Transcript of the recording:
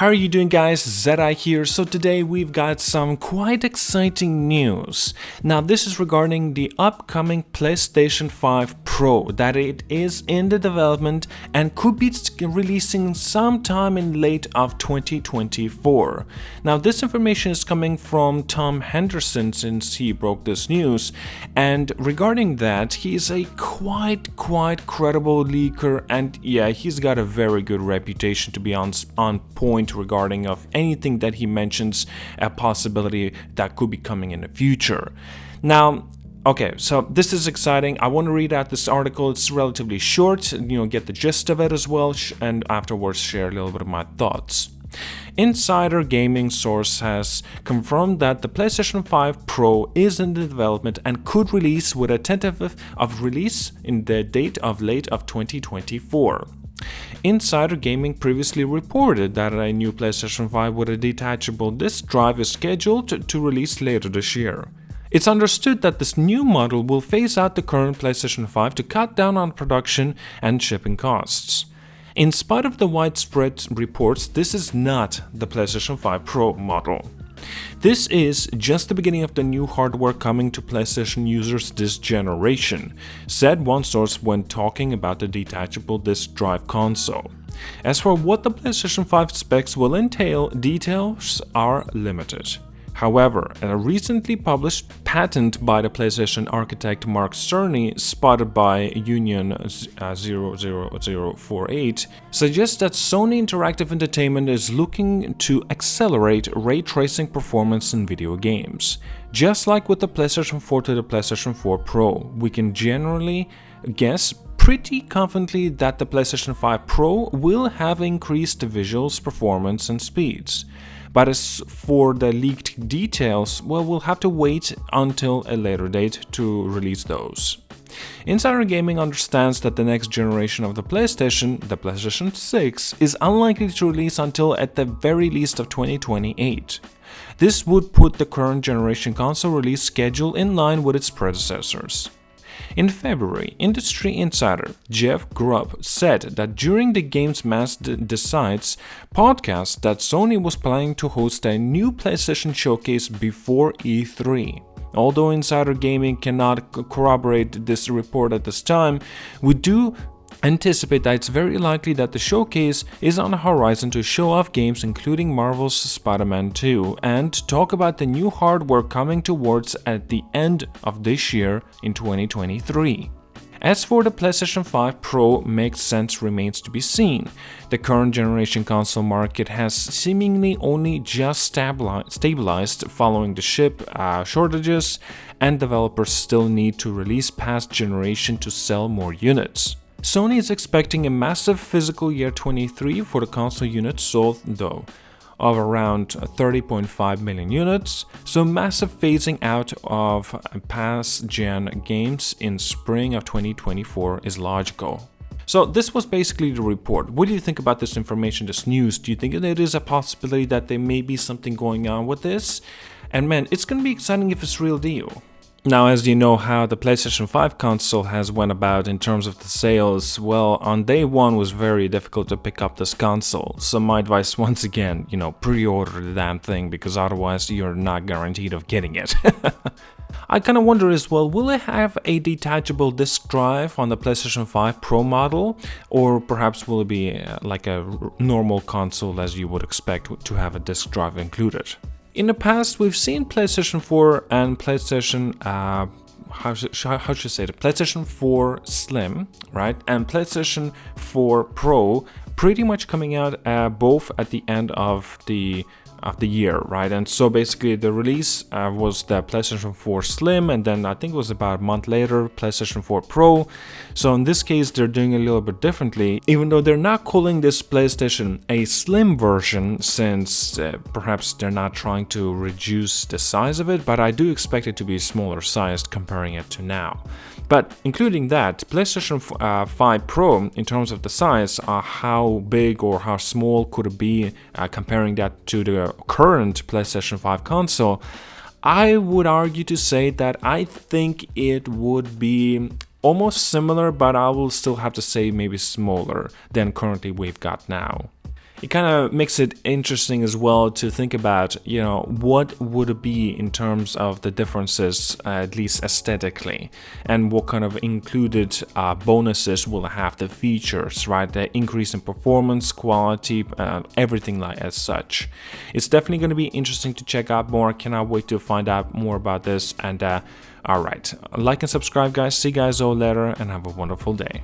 How are you doing, guys? ZedEye here. So today we've got some quite exciting news. Now this is regarding the upcoming PlayStation 5 Pro, that it is in the development and could be releasing sometime in late of 2024. Now this information is coming from Tom Henderson since he broke this news, and regarding that, he's a quite credible leaker, and yeah, he's got a very good reputation to be on point regarding of anything that he mentions a possibility that could be coming in the future. Now, okay, so this is exciting. I want to read out this article. It's relatively short, get the gist of it as well, and afterwards share a little bit of my thoughts. Insider Gaming source has confirmed that the PlayStation 5 Pro is in the development and could release with a tentative of release in the date of late of 2024. Insider Gaming previously reported that a new PlayStation 5 with a detachable disk drive is scheduled to release later this year. It's understood that this new model will phase out the current PlayStation 5 to cut down on production and shipping costs. In spite of the widespread reports, this is not the PlayStation 5 Pro model. This is just the beginning of the new hardware coming to PlayStation users this generation, said one source when talking about the detachable disk drive console. As for what the PlayStation 5 specs will entail, details are limited. However, a recently published patent by the PlayStation architect Mark Cerny, spotted by Union 00048, suggests that Sony Interactive Entertainment is looking to accelerate ray tracing performance in video games. Just like with the PlayStation 4 to the PlayStation 4 Pro, we can generally guess pretty confidently that the PlayStation 5 Pro will have increased visuals, performance, and speeds. But as for the leaked details, well, we'll have to wait until a later date to release those. Insider Gaming understands that the next generation of the PlayStation 6, is unlikely to release until at the very least of 2028. This would put the current generation console release schedule in line with its predecessors. In February, industry insider Jeff Grubb said that during the Games Mass Decides podcast that Sony was planning to host a new PlayStation showcase before E3. Although Insider Gaming cannot corroborate this report at this time, we do anticipate that it's very likely that the showcase is on the horizon to show off games including Marvel's Spider-Man 2 and talk about the new hardware coming towards at the end of this year in 2023. As for the PlayStation 5 Pro, makes sense remains to be seen. The current generation console market has seemingly only just stabilized following the chip shortages, and developers still need to release past generation to sell more units. Sony is expecting a massive fiscal year 23 for the console units sold, though, of around 30.5 million units, so massive phasing out of past-gen games in spring of 2024 is logical. So this was basically the report. What do you think about this information, this news? Do you think it is a possibility that there may be something going on with this? And man, it's gonna be exciting if it's real deal. Now, as you know how the PlayStation 5 console has went about in terms of the sales, well, on day one was very difficult to pick up this console. So my advice once again, pre-order the damn thing, because otherwise you're not guaranteed of getting it. I kind of wonder as well, will it have a detachable disk drive on the PlayStation 5 Pro model? Or perhaps will it be like a normal console as you would expect to have a disk drive included? In the past, we've seen PlayStation 4 and PlayStation, how should I say it? PlayStation 4 Slim, right? And PlayStation 4 Pro pretty much coming out both at the end of the year, right? And so basically the release was the PlayStation 4 Slim, and then I think it was about a month later, PlayStation 4 Pro. So in this case, they're doing a little bit differently, even though they're not calling this PlayStation a Slim version, since perhaps they're not trying to reduce the size of it, but I do expect it to be smaller sized comparing it to now. But including that, PlayStation 5 Pro, in terms of the size, how big or how small could it be comparing that to the current PlayStation 5 console, I would argue to say that I think it would be almost similar, but I will still have to say maybe smaller than currently we've got now. it kind of makes it interesting as well to think about, you know, what would it be in terms of the differences, at least aesthetically, and what kind of included bonuses will have, the features, right? The increase in performance, quality, everything like as such. It's definitely going to be interesting to check out more. Cannot wait to find out more about this. And all right, like and subscribe, guys. See you guys all later, and have a wonderful day.